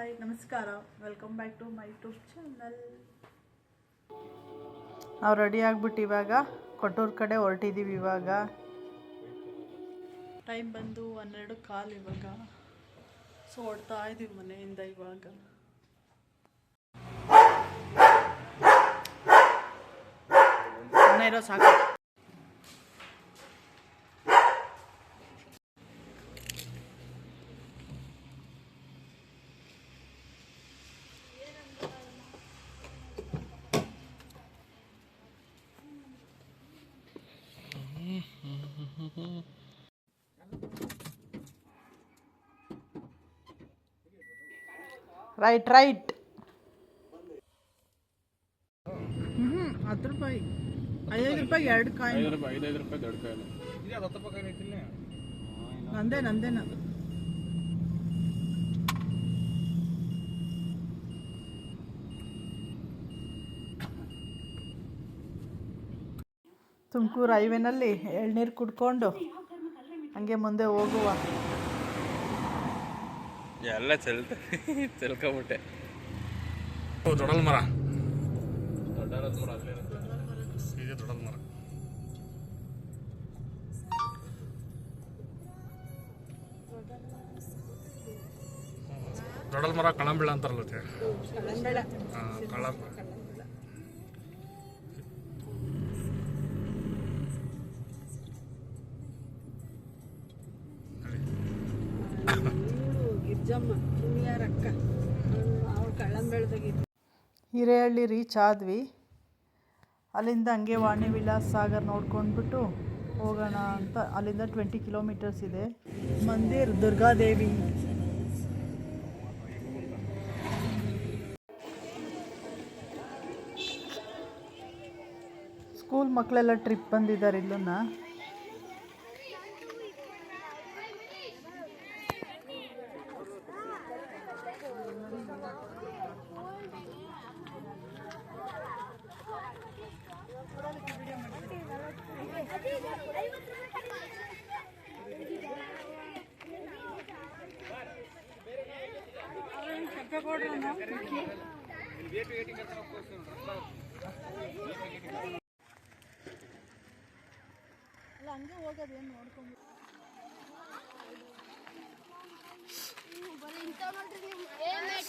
Hi ನಮಸ್ಕಾರ, welcome back to my YouTube channel. ನಾವು ready ಆಗಿಬಿಟ್ಟು ಇವಾಗ ಕೊಟ್ಟೂರು ಕಡೆ ಹೊರಟಿದ್ದೀವಿ. ಇವಾಗ ಟೈಮ್ ಬಂದು 12:15 ಇವಾಗ. ಸೊ ಹೊರಡ್ತಾ ಇದ್ದೀವಿ ಮನೆಯಿಂದ ಇವಾಗ. ಇರೋ ಸಾಕು. ರೈಟ್ 10 ರೂಪಾಯಿ 5 ರೂಪಾಯಿ 2 ಕಾಯಿ. 5 ರೂಪಾಯಿ 2 ಕಾಯಿ. ನಂದೇನ ತುಮಕೂರು ಹೈವೇನಲ್ಲಿ ಎಳ್ನೀರು ಕುಡ್ಕೊಂಡು ಹಂಗೆ ಮುಂದೆ ಹೋಗುವ. ಎಲ್ಲ ಚೆಲ್ಕೊಂಬಿಟ್ಟೆ. ದೊಡ್ಡಲ್ ಮರ ದೊಡ್ಡಲ್ ಮರ ಕಳಂಬೆಳ ಅಂತಾರಲ್ಲ. ಹಿರೇಹಳ್ಳಿ ರೀಚ್ ಆದ್ವಿ. ಅಲ್ಲಿಂದ ಹಂಗೆ ವಾಣಿ ವಿಲಾಸ್ ಸಾಗರ್ ನೋಡ್ಕೊಂಡ್ಬಿಟ್ಟು ಹೋಗೋಣ ಅಂತ. ಅಲ್ಲಿಂದ 20 ಕಿಲೋಮೀಟರ್ಸ್ ಇದೆ. ಮಂದಿರ್ ದುರ್ಗಾದೇವಿ. ಸ್ಕೂಲ್ ಮಕ್ಕಳೆಲ್ಲ ಟ್ರಿಪ್ ಬಂದಿದ್ದಾರೆ ಇಲ್ಲನ್ನ. ಹಂಗೆ ಹೋಗೋದೇನು ನೋಡ್ಕೊಂಡು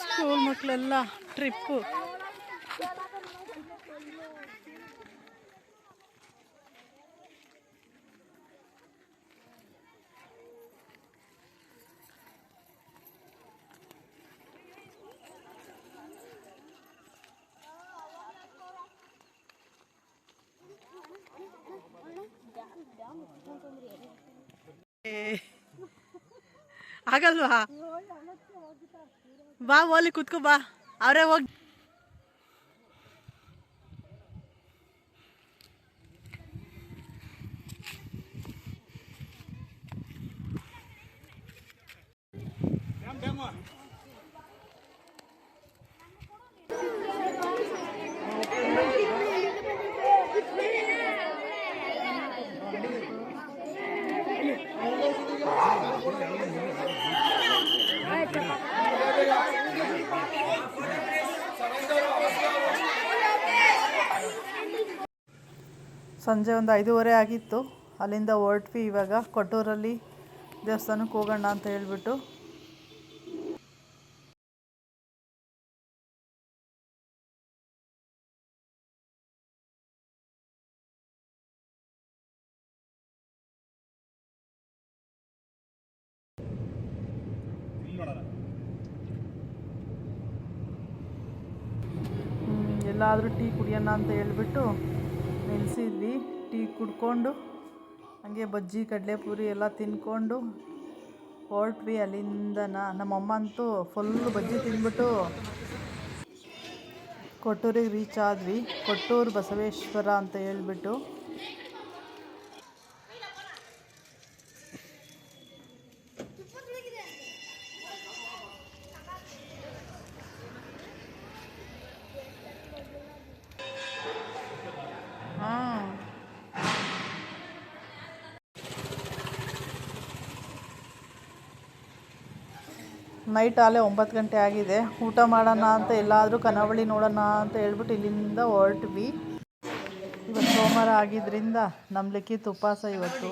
ಸ್ಕೂಲ್ ಮಕ್ಕಳೆಲ್ಲ ಟ್ರಿಪ್ಪು. ಆಗಲ್ವಾ? ಬಾ ಓಲಿ ಕುತ್ಕೋ ಬಾ, ಅವರೇ ಹೋಗಿ. ಸಂಜೆ ಒಂದು 5:15 ಆಗಿತ್ತು. ಅಲ್ಲಿಂದ ಹೊರಟ್ವಿ. ಇವಾಗ ಕೊಟ್ಟೂರಲ್ಲಿ ದೇವಸ್ಥಾನಕ್ಕೆ ಹೋಗೋಣ ಅಂತ ಹೇಳ್ಬಿಟ್ಟು. ಎಲ್ಲಾದರೂ ಟೀ ಕುಡಿಯೋಣ ಅಂತ ಹೇಳ್ಬಿಟ್ಟು ನಿಲ್ಲಿಸಿದ್ವಿ. ಟೀ ಕುಡ್ಕೊಂಡು ಹಂಗೆ ಬಜ್ಜಿ ಕಡಲೆಪುರಿ ಎಲ್ಲ ತಿನ್ಕೊಂಡು ಹೊರಟ್ವಿ. ಅಲ್ಲಿಂದ ನಮ್ಮಮ್ಮ ಅಂತೂ ಫುಲ್ಲು ಬಜ್ಜಿ ತಿಂದ್ಬಿಟ್ಟು ಕೊಟ್ಟೂರಿಗೆ ರೀಚ್ ಆದ್ವಿ. ಕೊಟ್ಟೂರು ಬಸವೇಶ್ವರ ಅಂತ ಹೇಳ್ಬಿಟ್ಟು. ನೈಟ್ ಆಲೇ 9 ಗಂಟೆ ಆಗಿದೆ. ಊಟ ಮಾಡೋಣ ಅಂತ ಎಲ್ಲಾದರೂ ಕರಾವಳಿ ನೋಡೋಣ ಅಂತ ಹೇಳ್ಬಿಟ್ಟು ಇಲ್ಲಿಂದ ಹೊರಟ್ವಿ. ಇವತ್ತು ಸೋಮವಾರ ಆಗಿದ್ದರಿಂದ ನಮ್ಮ ಲಿಖಿತ್ ಉಪವಾಸ ಇವತ್ತು.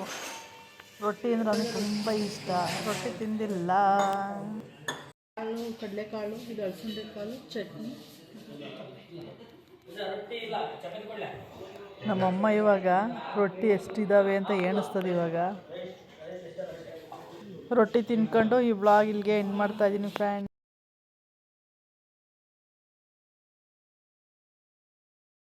ರೊಟ್ಟಿ ಅಂದರೆ ಅವನಿಗೆ ತುಂಬ ಇಷ್ಟ. ರೊಟ್ಟಿ ತಿಂದಿಲ್ಲ. ಕಾಳು, ಕಡಲೆಕಾಳು, ಇದು ಅಲಸಂದೆ ಕಾಳು, ಚಟ್ನಿ. ನಮ್ಮಮ್ಮ ಇವಾಗ ರೊಟ್ಟಿ ಎಷ್ಟಿದ್ದಾವೆ ಅಂತ ಎಣಿಸ್ತದೆ. ಇವಾಗ ರೊಟ್ಟಿ ತಿನ್ಕೊಂಡು ಈ ವ್ಲಾಗ್ ಇಲ್ಲಿಗೆ ಎಂಡ್ ಮಾಡ್ತಾಯಿದ್ದೀನಿ ಫ್ರೆಂಡ್.